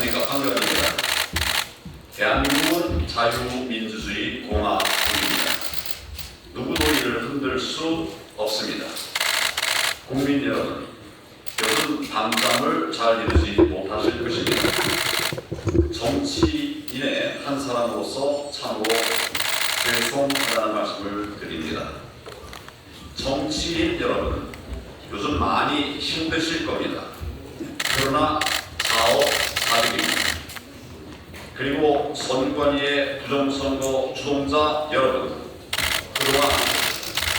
안녕하십니까. 반갑습니다. 대한민국은 자유민주주의 공화국입니다. 누구도 이를 흔들 수 없습니다. 국민 여러분, 요즘 밤잠을 잘 이루지 못하실 것입니다. 정치인의 한 사람으로서 참으로 죄송하다는 말씀을 드립니다. 정치인 여러분, 요즘 많이 힘드실 겁니다. 그러나 자업자득입니다. 그리고 선관위의 부정선거 주동자 여러분, 그동안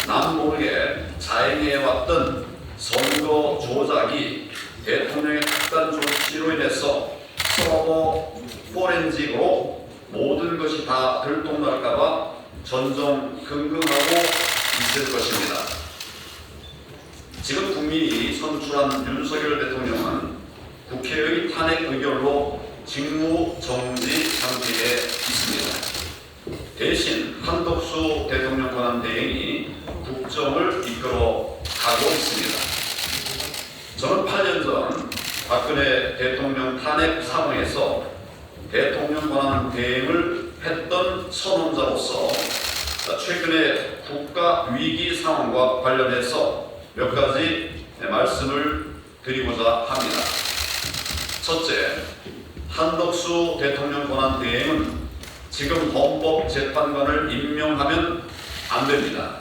남모르게 자행해왔던 선거 조작이 대통령의 특단 조치로 인해서 서버 포렌식으로 모든 것이 다 들통날까봐 전전긍긍하고 있을 것입니다. 지금 국민이 선출한 윤석열 대통령은 국회의 탄핵 의결로 직무정지 상태에 있습니다. 대신 한덕수 대통령 권한 대행이 국정을 이끌어 가고 있습니다. 저는 8년 전 박근혜 대통령 탄핵 사건에서 대통령 권한 대행을 했던 선언자로서 최근에 국가 위기 상황과 관련해서 몇 가지 말씀을 드리고자 합니다. 첫째, 한덕수 대통령 권한 대행은 지금 헌법재판관을 임명하면 안 됩니다.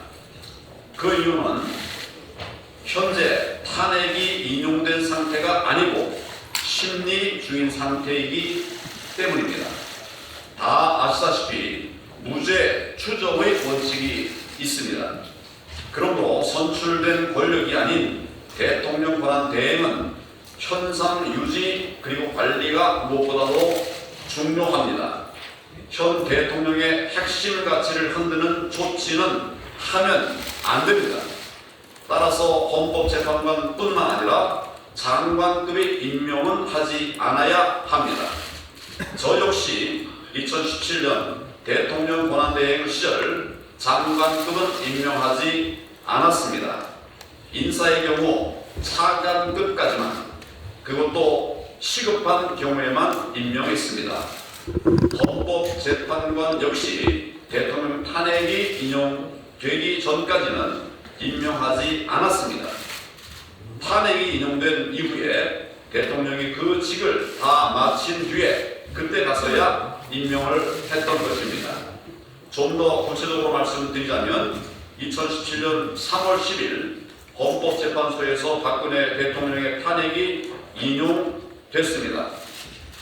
그 이유는 현재 탄핵이 인용된 상태가 아니고 심리 중인 상태이기 때문입니다. 다 아시다시피 무죄 추정의 원칙이 있습니다. 그러므로 선출된 권력이 아닌 대통령 권한 대행은 현상 유지 그리고 관리가 무엇보다도 중요합니다. 현 대통령의 핵심 가치를 흔드는 조치는 하면 안 됩니다. 따라서 헌법재판관뿐만 아니라 장관급의 임명은 하지 않아야 합니다. 저 역시 2017년 대통령 권한대행 시절 장관급은 임명하지 않았습니다. 인사의 경우 차관급까지만, 그것도 시급한 경우에만 임명했습니다. 헌법재판관 역시 대통령 탄핵이 인용되기 전까지는 임명하지 않았습니다. 탄핵이 인용된 이후에 대통령이 그 직을 다 마친 뒤에 그때 가서야 임명을 했던 것입니다. 좀 더 구체적으로 말씀드리자면 2017년 3월 10일 헌법재판소에서 박근혜 대통령의 탄핵이 인용됐습니다.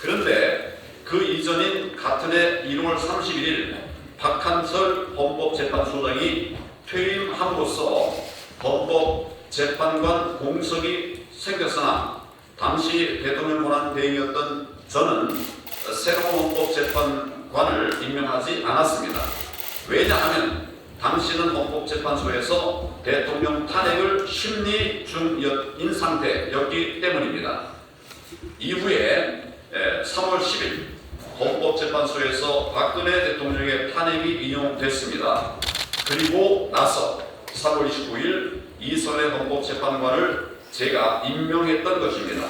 그런데 그 이전인 같은 해 1월 31일 박한철 헌법재판소장이 퇴임함으로써 헌법재판관 공석이 생겼으나 당시 대통령 권한 대행이었던 저는 새로운 헌법재판관을 임명하지 않았습니다. 왜냐하면 당시는 헌법재판소에서 대통령 탄핵을 심리 중인 상태였기 때문입니다. 이후에 3월 10일 헌법재판소에서 박근혜 대통령의 탄핵이 인용됐습니다. 그리고 나서 3월 29일 이선의 헌법재판관을 제가 임명했던 것입니다.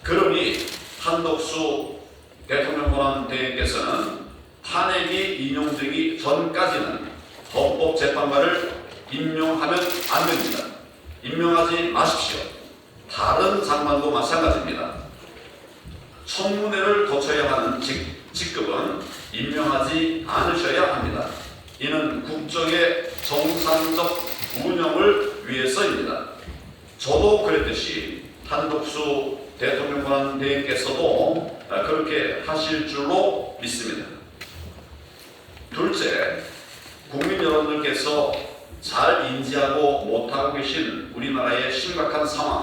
그러니 한덕수 대통령 권한 대행께서는 탄핵이 인용되기 전까지는 헌법재판관을 임명하면 안 됩니다. 임명하지 마십시오. 다른 장관도 마찬가지입니다. 청문회를 거쳐야 하는 직급은 임명하지 않으셔야 합니다. 이는 국정의 정상적 운영을 위해서입니다. 저도 그랬듯이 한덕수 대통령 권한 대행께서도 그렇게 하실 줄로 믿습니다. 둘째, 국민 여러분들께서 잘 인지하고 못하고 계신 우리나라의 심각한 상황,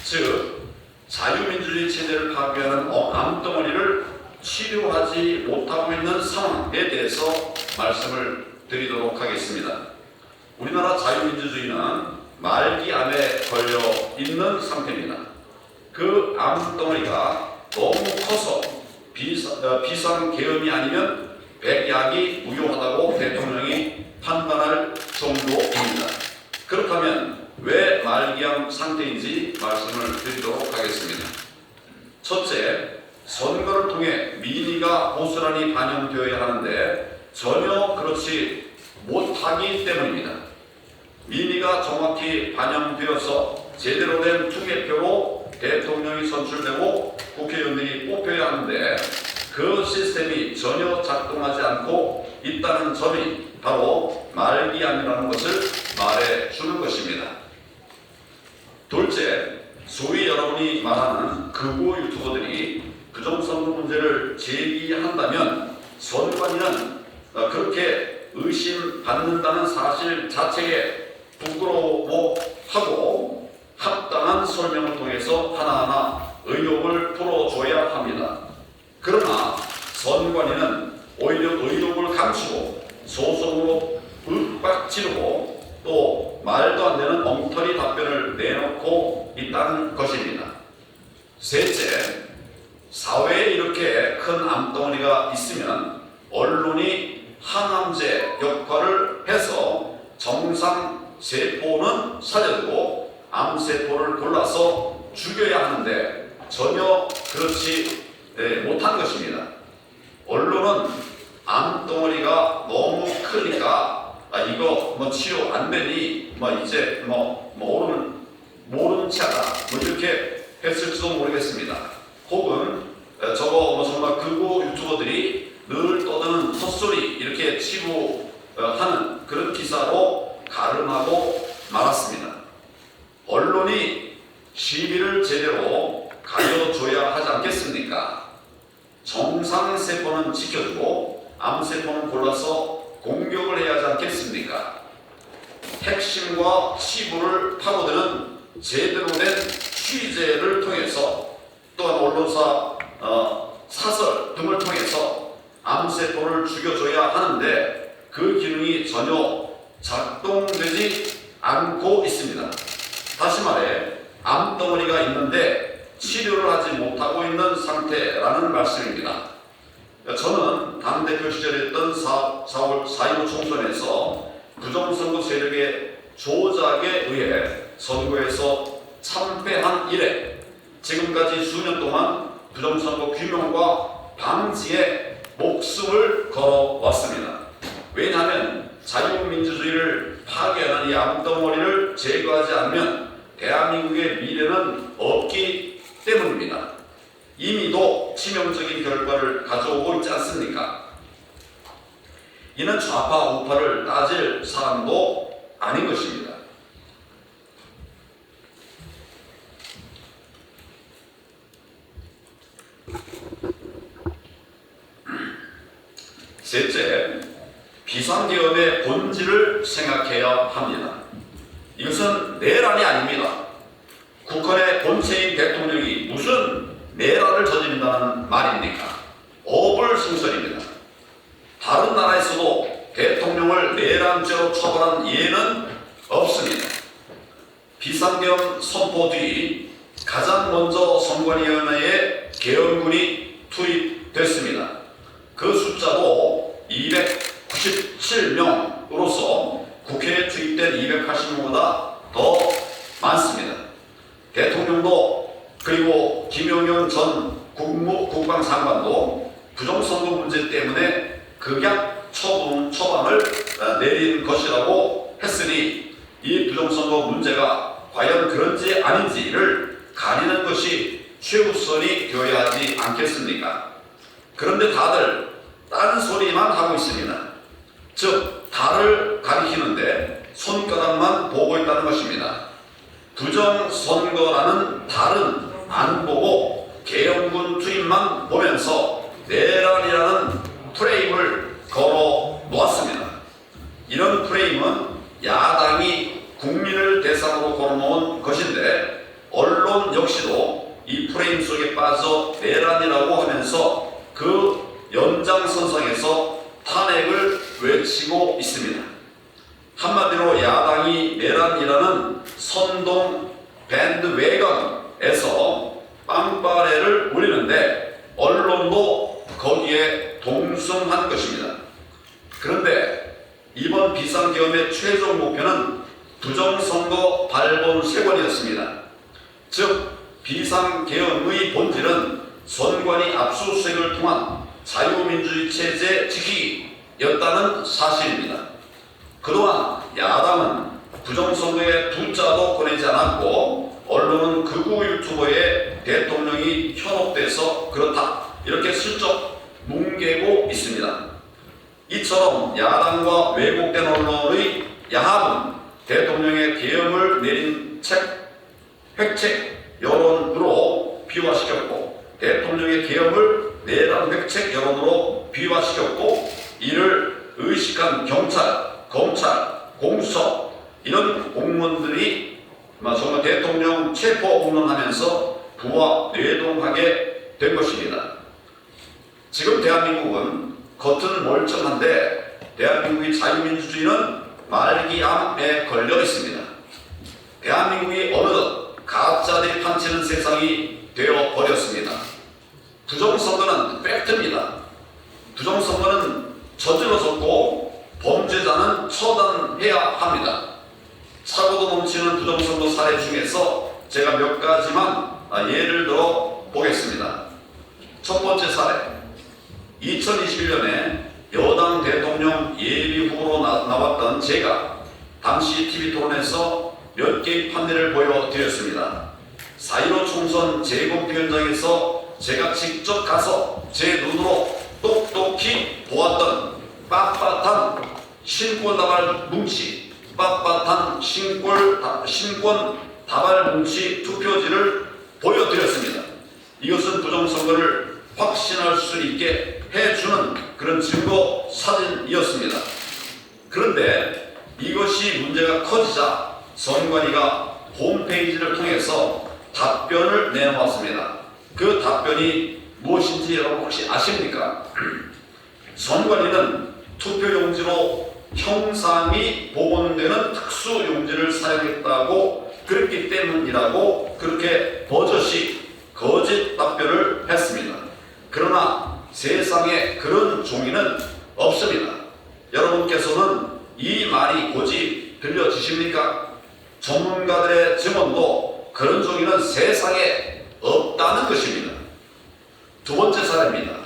즉 자유민주주의 체제를 파괴하는 암덩어리를 치료하지 못하고 있는 상황에 대해서 말씀을 드리도록 하겠습니다. 우리나라 자유민주주의는 말기암에 걸려 있는 상태입니다. 그 암덩어리가 너무 커서 비상계엄이 아니면 백약이 무효하다고 대통령이 판단할 정도입니다. 그렇다면 왜 말기암 상태인지 말씀을 드리도록 하겠습니다. 첫째, 선거를 통해 민의가 고스란히 반영되어야 하는데 전혀 그렇지 못하기 때문입니다. 민의가 정확히 반영되어서 제대로 된 투개표로 대통령이 선출되고 국회의원들이 뽑혀야 하는데 그 시스템이 전혀 작동하지 않고 있다는 점이 바로 말기암이라는 것을 말해주는 것입니다. 둘째, 소위 여러분이 말하는 극우 유튜버들이 부정선거 문제를 제기한다면 선관위는 그렇게 의심받는다는 사실 자체에 부끄러워하고 합당한 설명을 통해서 하나하나 의혹을 풀어줘야 합니다. 그러나 선관위는 오히려 의혹을 감추고 소송으로 윽박지르고 또 말도 안 되는 엉터리 답변을 내놓고 있다는 것입니다. 셋째, 사회에 이렇게 큰 암덩어리가 있으면 언론이 항암제 역할을 해서 정상세포는 살려두고 암세포를 골라서 죽여야 하는데 전혀 그렇지 못한 것입니다. 언론은 암덩어리가 너무 크니까 이거 치료 안 되니 이제 모르는 체하다 이렇게 했을지도 모르겠습니다. 혹은 저거 정말 극우 유튜버들이 늘 떠드는 헛소리 이렇게 치부하는 그런 기사로 가름하고 말았습니다. 언론이 시비를 제대로 가려줘야 하지 않겠습니까? 정상세포는 지켜주고 암세포는 골라서 공격을 해야 하지 않겠습니까? 핵심과 치부를 파고드는 제대로 된 취재를 통해서 또한 언론사 사설 등을 통해서 암세포를 죽여줘야 하는데 그 기능이 전혀 작동되지 않고 있습니다. 다시 말해 암덩어리가 있는데 치료를 하지 못하고 있는 상태라는 말씀입니다. 저는 당대표 시절에 했던 4.15 총선에서 부정선거 세력의 조작에 의해 선거에서 참패한 이래 지금까지 수년 동안 부정선거 규명과 방지에 목숨을 걸어왔습니다. 왜냐하면 자유민주주의를 파괴하는 이 암덩어리를 제거하지 않으면 대한민국의 미래는 없기 때문입니다. 이미도 치명적인 결과를 가져오고 있지 않습니까? 이는 좌파 우파를 따질 사람도 아닌 것입니다. 셋째, 비상계엄의 본질을 생각해야 합니다. 이것은 내란이 아닙니다. 국헌의 본체인 대통령이 무슨 내란을 저지른다는 말입니까? 어불성설입니다. 다른 나라에서도 대통령을 내란죄로 처벌한 예는 없습니다. 비상계엄 선포 뒤 가장 먼저 선관위원회에 계엄군이 투입됐습니다. 그 숫자도 297명으로서 국회에 투입된 280명보다 더 많습니다. 대통령도 그리고 김용현 전 국방장관도 부정선거 문제 때문에 극약 처방을 내린 것이라고 했으니 이 부정선거 문제가 과연 그런지 아닌지를 가리는 것이 최우선이 되어야 하지 않겠습니까? 그런데 다들 딴 소리만 하고 있습니다. 즉 달을 가리키는데 손가락만 보고 있다는 것입니다. 부정선거라는 달은 안 보고 계엄군 투입만 보면서 내란이라는 프레임을 걸어 놓았습니다. 이런 프레임은 야당이 국민을 대상으로 걸어놓은 것인데 언론 역시도 이 프레임 속에 빠져 내란이라고 하면서 그 연장선상에서 탄핵을 외치고 있습니다. 한마디로 야당이 내란이라는 선동 밴드웨건에서 빵빠레를 울리는데 언론도 거기에 동승한 것입니다. 그런데 이번 비상계엄의 최종 목표는 부정선거 발본 3번이었습니다. 즉 비상계엄의 본질은 선관위 압수수색을 통한 자유민주주의 체제 지키기였다는 사실입니다. 그동안 야당은 부정선거에 두자도 꺼내지 않았고 언론은 극우 유튜버에 대통령이 현혹돼서 그렇다 이렇게 슬쩍 뭉개고 있습니다. 이처럼 야당과 왜곡된 언론의 야합은 대통령의 계엄을 내린 획책 여론으로 비화시켰고 대통령의 계엄을 내란 획책 여론으로 비화시켰고 이를 의식한 경찰, 검찰, 공수처 이런 공무원들이 정말 대통령 체포 운운하면서 부와 뇌동하게 된 것입니다. 지금 대한민국은 겉은 멀쩡한데 대한민국의 자유민주주의는 말기암에 걸려 있습니다. 대한민국이 어느덧 가짜들이 판치는 세상이 되어 버렸습니다. 부정선거는 팩트입니다. 부정선거는 저질러졌고 범죄자는 처단해야 합니다. 사고도 넘치는 부정선거 사례 중에서 제가 몇 가지만 예를 들어 보겠습니다. 첫 번째 사례, 2021년에 여당 대통령 예비 후보로 나왔던 제가 당시 TV토론에서 몇 개의 판례를 보여드렸습니다. 4.15 총선 재검표 현장에서 제가 직접 가서 제 눈으로 똑똑히 보았던 빳빳한 신권다발 뭉치, 빳빳한 신권 다발 뭉치 투표지를 보여드렸습니다. 이것은 부정선거를 확신할 수 있게 해주는 그런 증거 사진이었습니다. 그런데 이것이 문제가 커지자 선관위가 홈페이지를 통해서 답변을 내놓았습니다. 그 답변이 무엇인지 여러분 혹시 아십니까? 선관위는 투표용지로 형상이 복원되는 특수용지를 사용했다고 그랬기 때문이라고 그렇게 버젓이 거짓 답변을 했습니다. 그러나 세상에 그런 종이는 없습니다. 여러분께서는 이 말이 고지 들려지십니까? 전문가들의 증언도 그런 종이는 세상에 없다는 것입니다. 두 번째 사례입니다.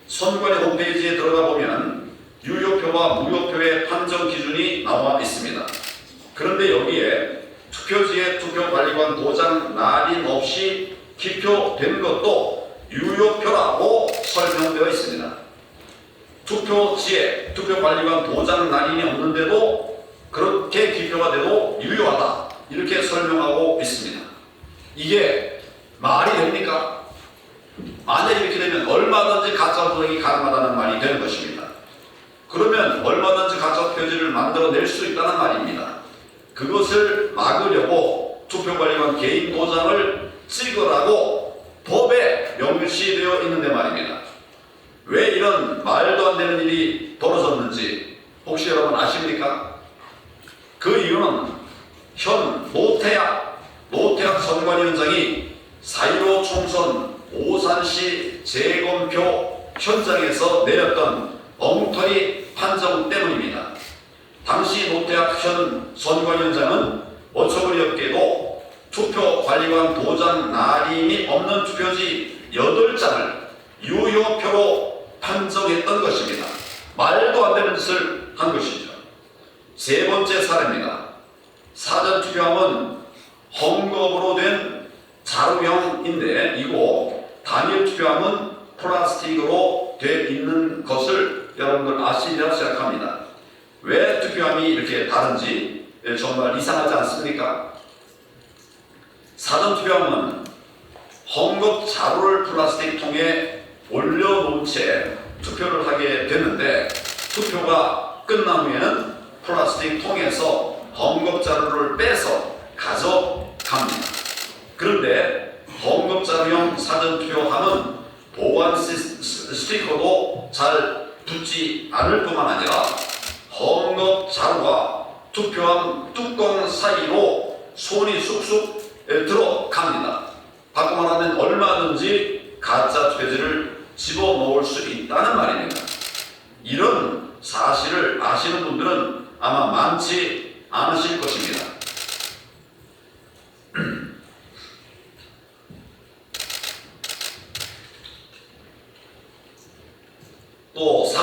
선관위 홈페이지에 들어가 보면 유효표와 무효표의 판정 기준이 나와 있습니다. 그런데 여기에 투표지에 투표관리관 도장 날인 없이 기표된 것도 유효표라고 설명되어 있습니다. 투표지에 투표관리관 도장 날인이 없는데도 그렇게 기표가 돼도 유효하다 이렇게 설명하고 있습니다. 이게 말이 됩니까? 만약 이렇게 되면 얼마든지 가짜 조작이 가능하다는 말이 되는 것입니다. 그러면 얼마든지 가짜 표지를 만들어낼 수 있다는 말입니다. 그것을 막으려고 투표관리관 개인 도장을 찍으라고 법에 명시되어 있는데 말입니다. 왜 이런 말도 안 되는 일이 벌어졌는지 혹시 여러분 아십니까? 그 이유는 현 노태악 선관위원장이 4.15 총선 오산시 재검표 현장에서 내렸던 엉터리 판정 때문입니다. 당시 노태악 현 선관위원장은 어처구니 없게도 투표관리관 도장 날인이 없는 투표지 8장을 유효표로 판정했던 것입니다. 말도 안 되는 짓을 한 것이죠. 세 번째 사례입니다. 사전투표함은 헝겊으로 된 자루형인데 이고 단일 투표함은 플라스틱으로 돼 있는 것을 여러분들 아시리라 생각합니다. 왜 투표함이 이렇게 다른지 정말 이상하지 않습니까? 사전투표함은 헝겊 자루를 플라스틱 통에 올려놓은 채 투표를 하게 되는데 투표가 끝난 후에는 플라스틱 통에서 헝겊 자루를 빼서 가져갑니다. 그런데 헝겊 자루형 사전투표함은 보관 스티커도 잘 붙지 않을 뿐만 아니라 헝겊 자루와 투표함 뚜껑 사이로 손이 쑥쑥 들어갑니다. 바꿔 말하면 얼마든지 가짜 표지를 집어넣을 수 있다는 말입니다. 이런 사실을 아시는 분들은 아마 많지 않으실 것입니다.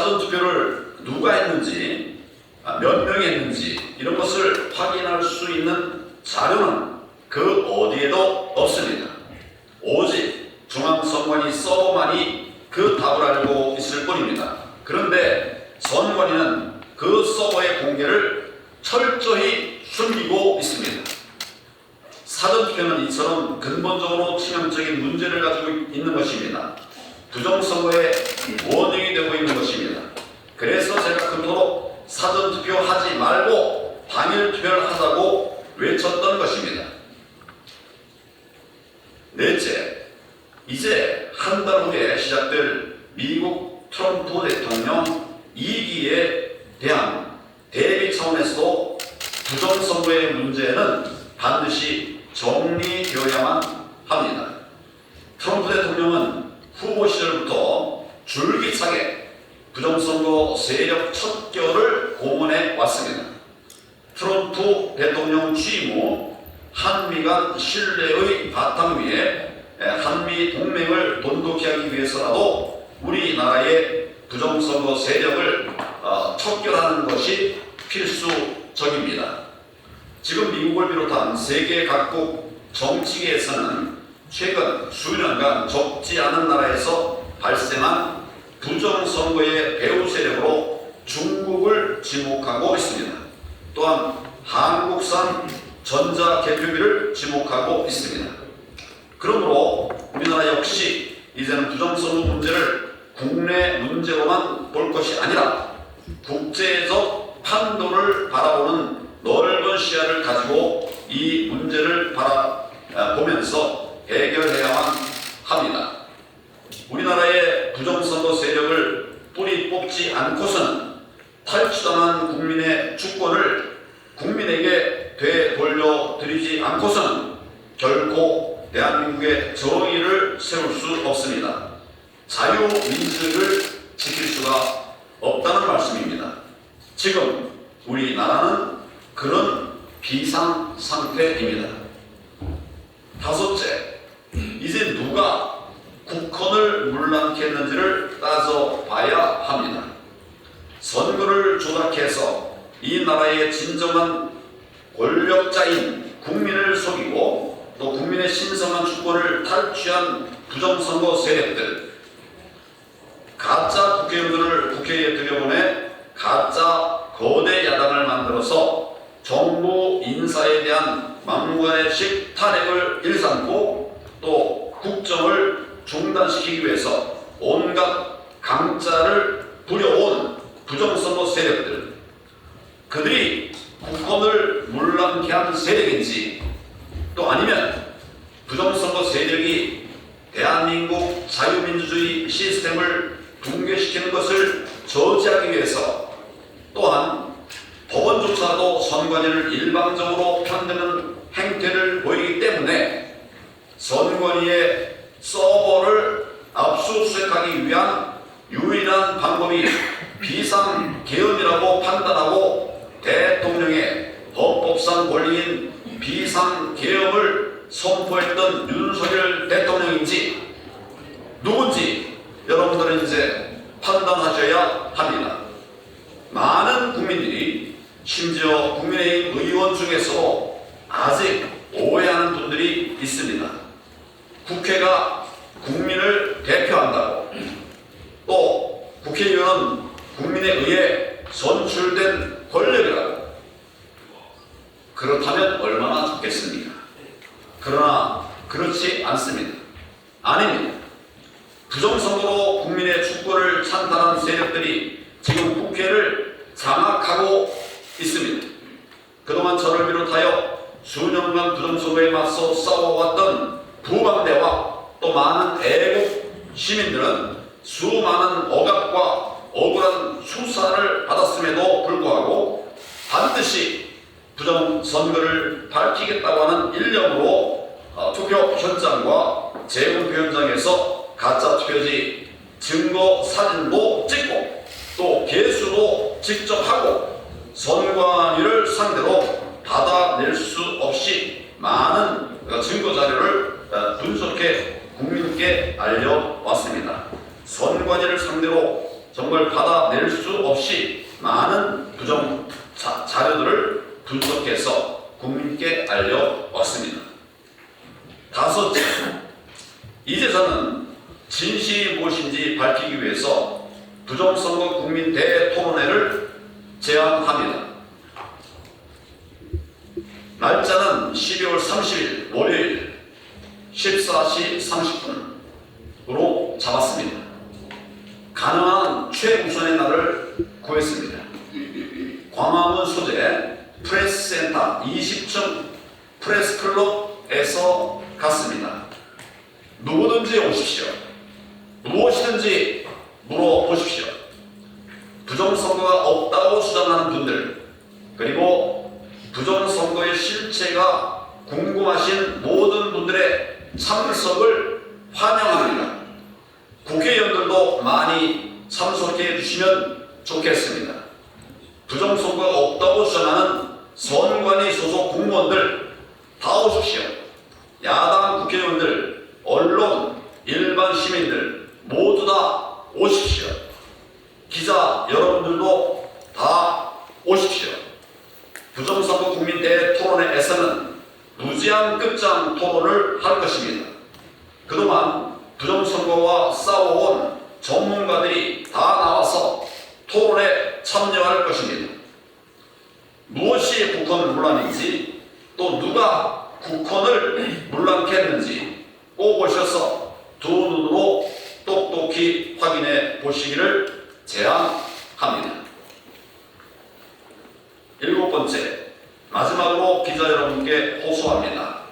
사전투표를 누가 했는지, 몇 명이 했는지 이런 것을 확인할 수 있는 자료는 그 어디에도 없습니다. 오직 중앙선관위 서버만이 그 답을 알고 있을 뿐입니다. 그런데 선관위는 그 서버의 공개를 철저히 숨기고 있습니다. 사전투표는 이처럼 근본적으로 치명적인 문제를 가지고 있는 것입니다. 부정선거의 원인이 되고 있는 것입니다. 그래서 제가 그토록 사전투표 하지 말고 당일투표를 하자고 외쳤던 것입니다. 넷째, 이제 한 달 후에 시작될 미국 트럼프 대통령 2기에 대한 대비 차원에서도 부정선거의 문제는 반드시 정리되어야만 합니다. 트럼프 대통령은 후보 시절부터 줄기차게 부정선거 세력 척결을 공언해 왔습니다. 트럼프 대통령 취임 후 한미 간 신뢰의 바탕 위에 한미 동맹을 돈독히 하기 위해서라도 우리나라의 부정선거 세력을 척결하는 것이 필수적입니다. 지금 미국을 비롯한 세계 각국 정치계에서는 최근 수년간 적지 않은 나라에서 발생한 부정선거의 배후 세력으로 중국을 지목하고 있습니다. 또한 한국산 전자개표기를 지목하고 있습니다. 그러므로 우리나라 역시 이제는 부정선거 문제를 국내 문제로만 볼 것이 아니라 국제적 판도를 바라보는 넓은 시야를 가지고 이 문제를 바라보면서 해결해야만 합니다. 우리나라의 부정선거 세력을 뿌리 뽑지 않고서는 탈취당한 국민의 주권을 국민에게 되돌려드리지 않고서는 결코 대한민국의 정의를 세울 수 없습니다. 자유민주주의를 지킬 수가 없다는 말씀입니다. 지금 우리나라는 그런 비상 상태입니다. 다섯째, 이제 누가 국헌을 문란케 했는지를 따져봐야 합니다. 선거를 조작해서 이 나라의 진정한 권력자인 국민을 속이고 또 국민의 신성한 주권을 탈취한 부정선거 세력들, 가짜 국회의원들을 국회에 들여보내 가짜 거대 야당을 만들어서 정부 인사에 대한 막무가내식 탄핵을 일삼고 또 국정을 중단시키기 위해서 온갖 강짜를 부려온 부정선거 세력들, 그들이 국헌을 문란케 한 세력인지 또 아니면 부정선거 세력이 대한민국 자유민주주의 시스템을 붕괴시키는 것을 저지하기 위해서 또한 법원조차도 선관위를 일방적으로 편드는 행태를 보이기 때문에 선관위의 서버를 압수수색하기 위한 유일한 방법이 비상계엄이라고 판단하고 대통령의 헌법상 권리인 비상계엄을 선포했던 윤석열 대통령인지 누군지 여러분들은 이제 판단하셔야 합니다. 많은 국민들이 심지어 국민의힘 의원 중에서 아직 오해하는 분들이 있습니다. 국회가 국민을 대표한다고, 또 국회의원은 국민에 의해 선출된 권력이라고. 그렇다면 얼마나 좋겠습니까? 그러나 그렇지 않습니다. 아닙니다. 부정선거로 국민의 주권을 찬탈한 세력들이 지금 국회를 장악하고 있습니다. 그동안 저를 비롯하여 수년간 부정선거에 맞서 싸워왔던 부방대와 또 많은 애국 시민들은 수많은 억압과 억울한 수사를 받았음에도 불구하고 반드시 부정선거를 밝히겠다고 하는 일념으로 투표 현장과 재검표 현장에서 가짜 투표지 증거 사진도 찍고 또 개수도 직접 하고 선관위를 상대로 받아낼 수 없이 많은 증거 자료를 분석해 국민께 알려왔습니다. 선관위를 상대로 정말 받아낼 수 없이 많은 부정 자료들을 분석해서 국민께 알려왔습니다. 다섯째, 이제 저는 진실이 무엇인지 밝히기 위해서 부정선거 국민 대토론회를 제안합니다. 날짜는 12월 30일 월요일 14시 30분으로 잡았습니다. 가능한 최우선의 날을 구했습니다. 광화문 소재 프레스센터 20층 프레스클럽에서 갔습니다. 누구든지 오십시오. 무엇이든지 물어보십시오. 부정선거가 없다고 주장하는 분들, 그리고 부정선거의 실체가 궁금하신 모든 분들의 참석을 환영합니다. 국회의원들도 많이 참석해 주시면 좋겠습니다. 부정선거가 없다고 주장하는 선관위 소속 공무원들 다 오십시오. 야당 국회의원들, 언론, 일반 시민들 모두 다 오십시오. 기자 여러분들도 다 오십시오. 부정선거 국민 대토론회에서는 무제한 끝장 토론을 할 것입니다. 그동안 부정선거와 싸워온 전문가들이 다 나와서 토론에 참여할 것입니다. 무엇이 국헌 문란인지, 또 누가 국헌을 문란케 했는지 꼭 오셔서 두 눈으로 똑똑히 확인해 보시기를 제안합니다. 일곱 번째, 마지막으로 기자 여러분께 호소합니다.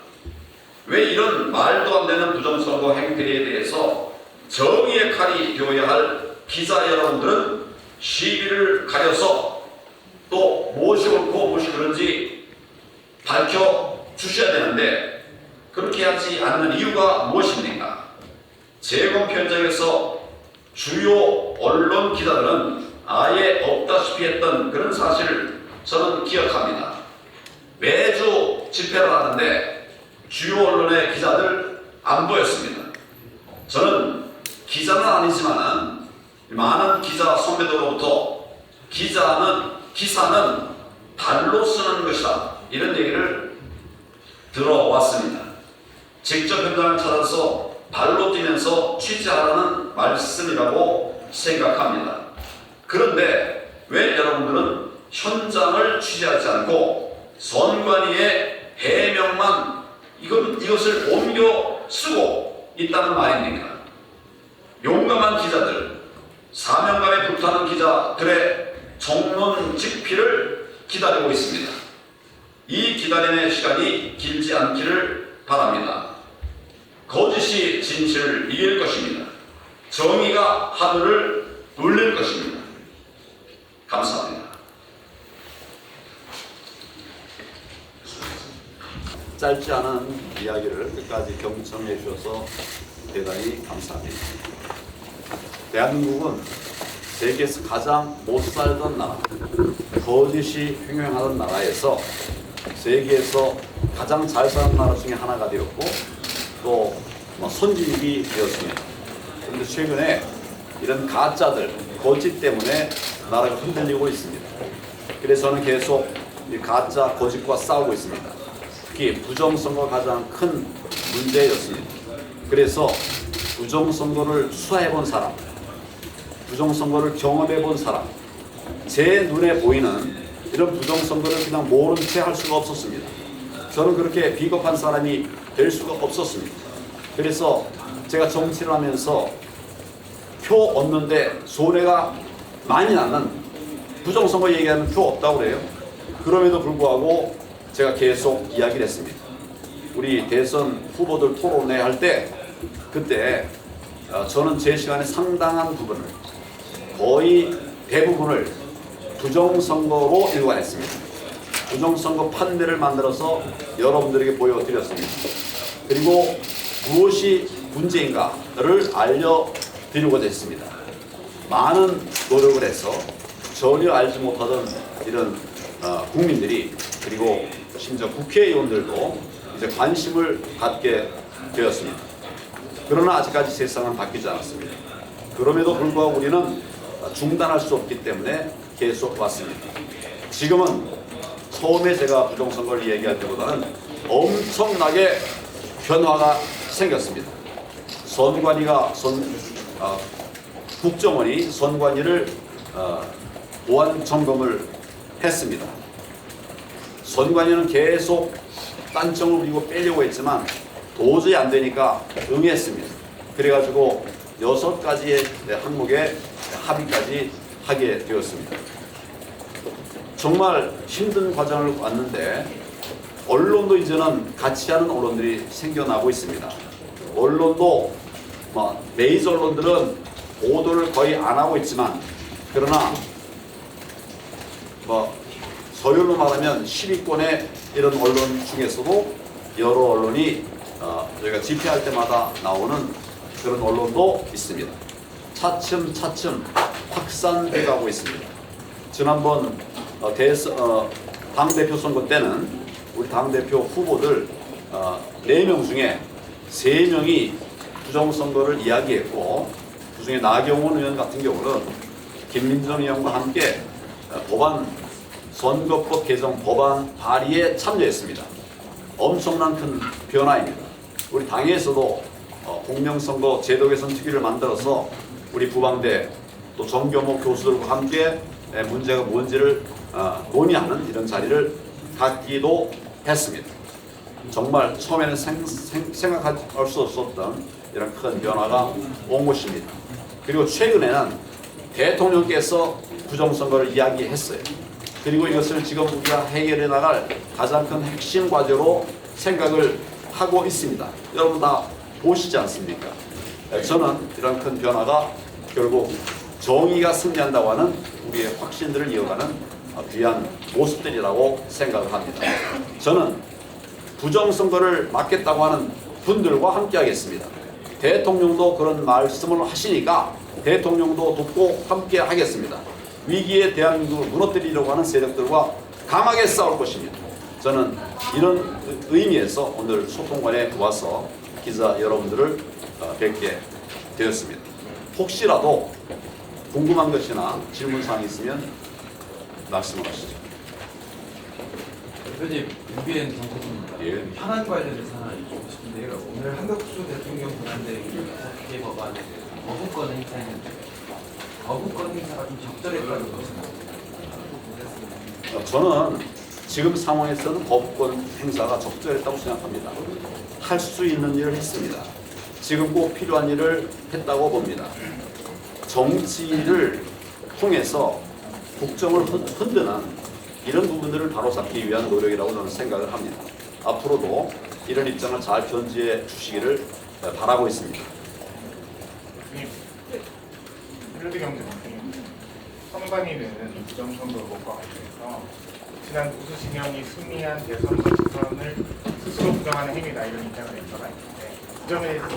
왜 이런 말도 안 되는 부정선거 행태에 대해서 정의의 칼이 되어야 할 기자 여러분들은 시비를 가려서 또 무엇이 옳고 무엇이 그런지 밝혀주셔야 되는데 그렇게 하지 않는 이유가 무엇입니까? 재검 현장에서 주요 언론 기자들은 아예 없다시피 했던 그런 사실을 저는 기억합니다. 매주 집회를 하는데 주요 언론의 기자들 안 보였습니다. 저는 기자는 아니지만 많은 기자 선배들로부터 기사는 발로 쓰는 것이다, 이런 얘기를 들어왔습니다. 직접 현장을 찾아서 발로 뛰면서 취재하라는 말씀이라고 생각합니다. 그런데 왜 여러분들은 현장을 취재하지 않고 선관위의 해명만 이것을 옮겨 쓰고 있다는 말입니까? 용감한 기자들, 사명감에 불타는 기자들의 정론 집필을 기다리고 있습니다. 이 기다림의 시간이 길지 않기를 바랍니다. 거짓이 진실을 이길 것입니다. 정의가 하늘을 울릴 것입니다. 감사합니다. 짧지 않은 이야기를 끝까지 경청해 주셔서 대단히 감사합니다. 대한민국은 세계에서 가장 못 살던 나라, 거짓이 횡행하던 나라에서 세계에서 가장 잘 사는 나라 중에 하나가 되었고 또 선진국이 되었습니다. 그런데 최근에 이런 가짜들, 거짓 때문에 나라가 흔들리고 있습니다. 그래서 저는 계속 이 가짜, 거짓과 싸우고 있습니다. 특히 부정선거가 가장 큰 문제였습니다. 그래서 부정선거를 수사해본 사람, 부정선거를 경험해본 사람, 제 눈에 보이는 이런 부정선거를 그냥 모른 채 할 수가 없었습니다. 저는 그렇게 비겁한 사람이 될 수가 없었습니다. 그래서 제가 정치를 하면서 표 얻는데 손해가 많이 나는 부정선거 얘기하는 표 없다고 그래요. 그럼에도 불구하고 제가 계속 이야기를 했습니다. 우리 대선 후보들 토론회 할 때 그때 저는 제 시간에 상당한 부분을, 거의 대부분을 부정선거로 일관했습니다. 부정선거 판례를 만들어서 여러분들에게 보여드렸습니다. 그리고 무엇이 문제인가를 알려드리고자 했습니다. 많은 노력을 해서 전혀 알지 못하던 이런 국민들이, 그리고 심지어 국회의원들도 이제 관심을 갖게 되었습니다. 그러나 아직까지 세상은 바뀌지 않았습니다. 그럼에도 불구하고 우리는 중단할 수 없기 때문에 계속 왔습니다. 지금은 처음에 제가 부정선거를 얘기할 때보다는 엄청나게 변화가 생겼습니다. 국정원이 선관위를 보안 점검을 했습니다. 선관위는 계속 딴청을 부리고 빼려고 했지만 도저히 안 되니까 응했습니다. 그래가지고 6가지의 항목에 합의까지 하게 되었습니다. 정말 힘든 과정을 왔는데 언론도 이제는 같이 하는 언론들이 생겨나고 있습니다. 언론도 메이저 언론들은 보도를 거의 안 하고 있지만 그러나 서열로 말하면 10위권의 이런 언론 중에서도 여러 언론이 저희가 집회할 때마다 나오는 그런 언론도 있습니다. 차츰차츰 확산돼 가고 있습니다. 지난번 당대표 선거 때는 우리 당대표 후보들 4명 중에 3명이 부정선거를 이야기했고 그중에 나경원 의원 같은 경우는 김민정 의원과 함께 선거법 개정 법안 발의에 참여했습니다. 엄청난 큰 변화입니다. 우리 당에서도 공명선거 제도 개선 특위를 만들어서 우리 부방대 또 정교모 교수들과 함께 문제가 뭔지를 논의하는 이런 자리를 갖기도 했습니다. 정말 처음에는 생각할 수 없었던 이런 큰 변화가 온 것입니다. 그리고 최근에는 대통령께서 부정선거를 이야기했어요. 그리고 이것을 지금 우리가 해결해 나갈 가장 큰 핵심 과제로 생각을 하고 있습니다. 여러분 다 보시지 않습니까? 저는 이런 큰 변화가 결국 정의가 승리한다고 하는 우리의 확신들을 이어가는 귀한 모습들이라고 생각을 합니다. 저는 부정선거를 막겠다고 하는 분들과 함께 하겠습니다. 대통령도 그런 말씀을 하시니까 대통령도 돕고 함께 하겠습니다. 위기에 대한민국을 무너뜨리려고 하는 세력들과 강하게 싸울 것입니다. 저는 이런 의미에서 오늘 소통관에 와서 기자 여러분들을 뵙게 되었습니다. 혹시라도 궁금한 것이나 질문사항이 있으면 말씀을 하시죠. 대표님, 유비엔 정국입니다. 예. 현안 관련해서 하나 여쭙고 싶은데요. 오늘 한덕수 대통령 권한대행이 국회 법안에 거부권 행사했는데 거부권 행사가 좀 적절했다고 보시나요? 저는 지금 상황에서는 거부권 행사가 적절했다고 생각합니다. 할 수 있는 일을 했습니다. 지금 꼭 필요한 일을 했다고 봅니다. 정치를 통해서 국정을 흔드는 이런 부분들을 바로잡기 위한 노력이라고 저는 생각을 합니다. 앞으로도 이런 입장을 잘 견지해 주시기를 바라고 있습니다. 필드경제 선관위는 부정선거 의혹과 관련해서 지난 우수진영이 승리한 대선 선거를 스스로 부정하는 행위다 이런 입장을 낸 바가 있는데 그 점에 대해서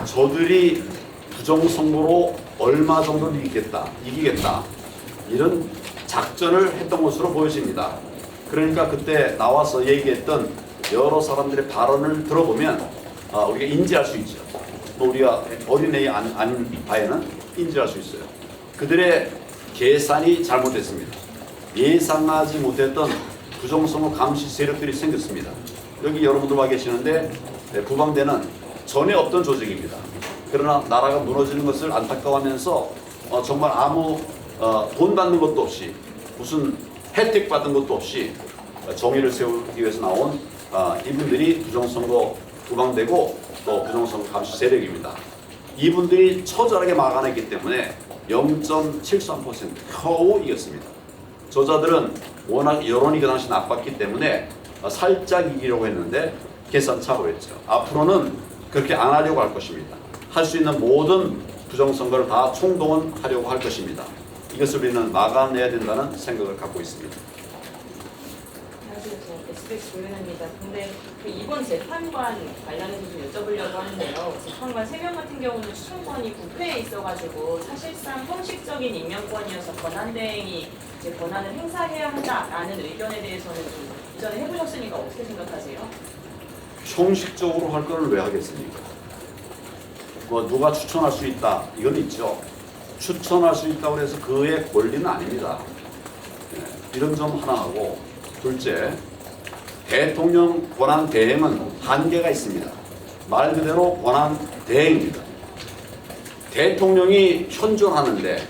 저들이 부정선거로 얼마 정도 이기겠다 이런 작전을 했던 것으로 보여집니다. 그러니까 그때 나와서 얘기했던 여러 사람들의 발언을 들어보면 우리가 인지할 수 있죠. 또 우리가 어린애의 아닌 바에는 인지할 수 있어요. 그들의 계산이 잘못됐습니다. 예상하지 못했던 부정선거 감시 세력들이 생겼습니다. 여기 여러분들 와 계시는데 부방대는 전에 없던 조직입니다. 그러나 나라가 무너지는 것을 안타까워하면서 정말 아무 돈 받는 것도 없이 무슨 혜택 받은 것도 없이 정의를 세우기 위해서 나온 이분들이 부정선거 부방되고 또 부정선거 감시 세력입니다. 이분들이 처절하게 막아냈기 때문에 0.73% 겨우 이겼습니다. 저자들은 워낙 여론이 그 당시 나빴기 때문에 살짝 이기려고 했는데 계산차로 했죠. 앞으로는 그렇게 안 하려고 할 것입니다. 할 수 있는 모든 부정선거를 다 총동원하려고 할 것입니다. 이것을 우리는 막아내야 된다는 생각을 갖고 있습니다. 안녕하세요. 저 SBS 조윤아입니다. 근데 그 이번 재판관 관련해서 좀 여쭤보려고 하는데요. 재판관 3명 같은 경우는 추천권이 국회에 있어가지고 사실상 형식적인 임명권이어서 권한대행이 이제 권한을 행사해야 한다라는 의견에 대해서는 좀 이전에 해보셨으니까 어떻게 생각하세요? 형식적으로 할 거를 왜 하겠습니까? 누가 추천할 수 있다 이건 있죠. 추천할 수 있다고 해서 그의 권리는 아닙니다. 이런 점 하나 하고, 둘째, 대통령 권한 대행은 한계가 있습니다. 말 그대로 권한 대행입니다. 대통령이 현존하는데,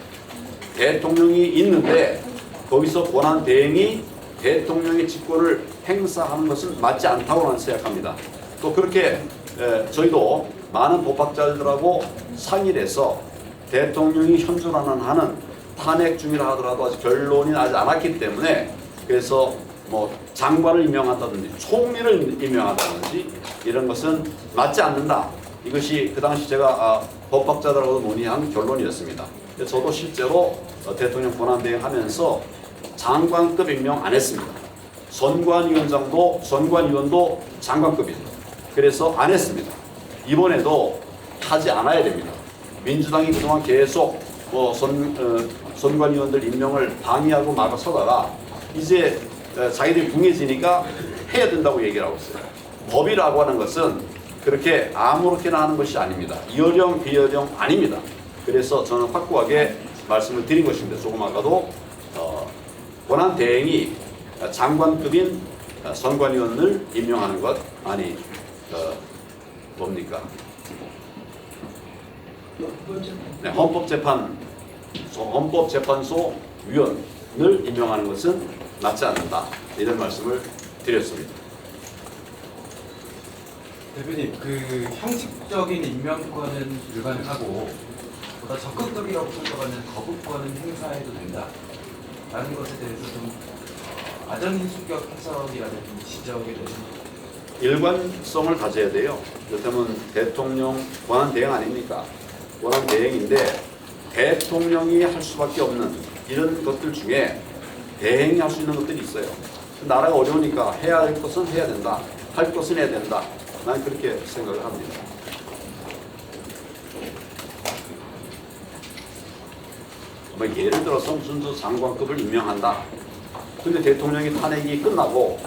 대통령이 있는데 거기서 권한 대행이 대통령의 직권을 행사하는 것은 맞지 않다고 저는 생각합니다. 또 그렇게 저희도 많은 법학자들하고 상의를 해서 대통령이 현존하는 한은 탄핵 중이라 하더라도 아직 결론이 나지 않았기 때문에, 그래서 뭐 장관을 임명한다든지 총리를 임명한다든지 이런 것은 맞지 않는다. 이것이 그 당시 제가 법학자들하고 논의한 결론이었습니다. 저도 실제로 대통령 권한대행하면서 장관급 임명 안 했습니다. 선관위원도 장관급이죠. 그래서 안 했습니다. 이번에도 하지 않아야 됩니다. 민주당이 그동안 계속 선관위원들 임명을 방해하고 막아서다가 이제 자기들이 궁해지니까 해야 된다고 얘기를 하고 있어요. 법이라고 하는 것은 그렇게 아무렇게나 하는 것이 아닙니다. 여령 비여령 아닙니다. 그래서 저는 확고하게 말씀을 드린 것입니다. 조금 아까도 권한 대행이 장관급인 선관위원을 임명하는 것, 아니 뭡니까? 네, 헌법재판소 위원을 임명하는 것은 맞지 않는다. 이런 말씀을 드렸습니다. 대표님, 그 형식적인 임명권은 불가능하고 보다 적극적이라고 생각하는 거부권은 행사해도 된다. 라는 것에 대해서 좀 아전인수격 해석이라는 지적에 대해서 일관성을 가져야 돼요. 그렇다면 대통령 권한 대행 아닙니까? 권한 대행인데 대통령이 할 수밖에 없는 이런 것들 중에 대행이 할 수 있는 것들이 있어요. 나라가 어려우니까 해야 할 것은 해야 된다. 할 것은 해야 된다. 난 그렇게 생각을 합니다. 예를 들어서 무슨 장관급을 임명한다. 근데 대통령이 탄핵이 끝나고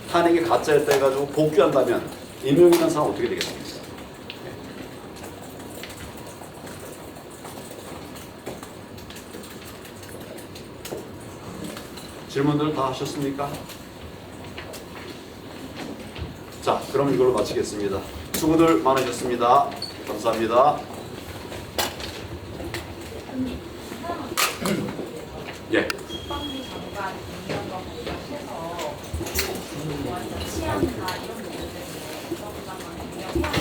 탄핵이 가짜였다 해가지고 복귀한다면 임명이라는 사람은 어떻게 되겠습니까? 질문들 다 하셨습니까? 자, 그럼 이걸로 마치겠습니다. 수고들 많으셨습니다. 감사합니다. 예. 국방부 장관 임명과 관련해서 완전 치안이나 이런 부분 때문에 국방부 장관 임명해야 한다는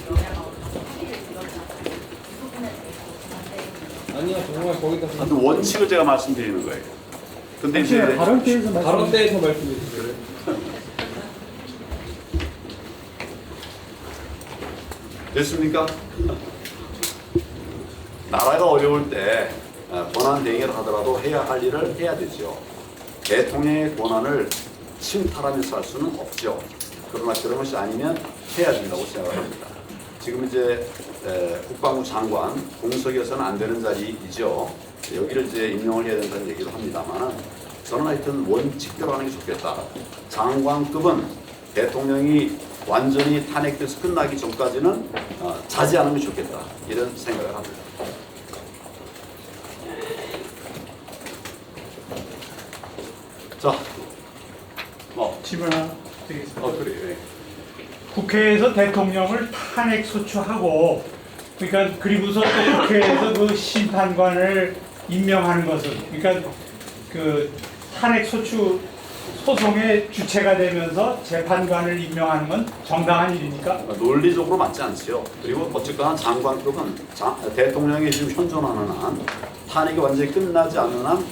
여야가 합의를 이뤘잖아요. 이 부분에 대해서 아니요, 정말 거기다 하여튼 원칙을 제가 말씀드리는 거예요. 근데 이제 발언대에서 말씀해 주세요. 됐습니까? 나라가 어려울 때 권한 대행을 하더라도 해야 할 일을 해야 되죠. 대통령의 권한을 침탈하면서 할 수는 없죠. 그러나 그런 것이 아니면 해야 된다고 생각을 합니다. 지금 이제 국방부 장관 공석이어서는 안 되는 자리이죠. 여기를 이제 임명을 해야 된다는 얘기도 합니다만, 저는 하여튼 원칙대로 하는 게 좋겠다. 장관급은 대통령이 완전히 탄핵돼서 끝나기 전까지는 자제하는 게 좋겠다. 이런 생각을 합니다. 자, 질문 하나 드리겠습니다. 그래요. 국회에서 대통령을 탄핵 소추하고, 그러니까 그리고서 또 국회에서 그 심판관을 임명하는 것은, 그러니까 그 탄핵 소추 소송의 주체가 되면서 재판관을 임명하는 건 정당한 일입니까? 논리적으로 맞지 않지요. 그리고 어쨌거나 장관급은 대통령이 지금 현존하는 한, 탄핵이 완전히 끝나지 않는 한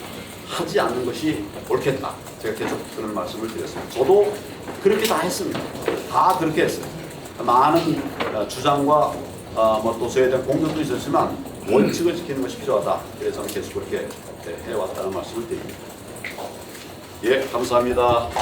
하지 않는 것이 옳겠다. 제가 계속 그런 말씀을 드렸습니다. 저도 그렇게 다 했습니다. 다 그렇게 했어요. 많은 주장과 또 저에 대한 공격도 있었지만 원칙을 지키는 것이 필요하다. 그래서 저는 계속 그렇게 해왔다는 말씀을 드립니다. 예, 감사합니다.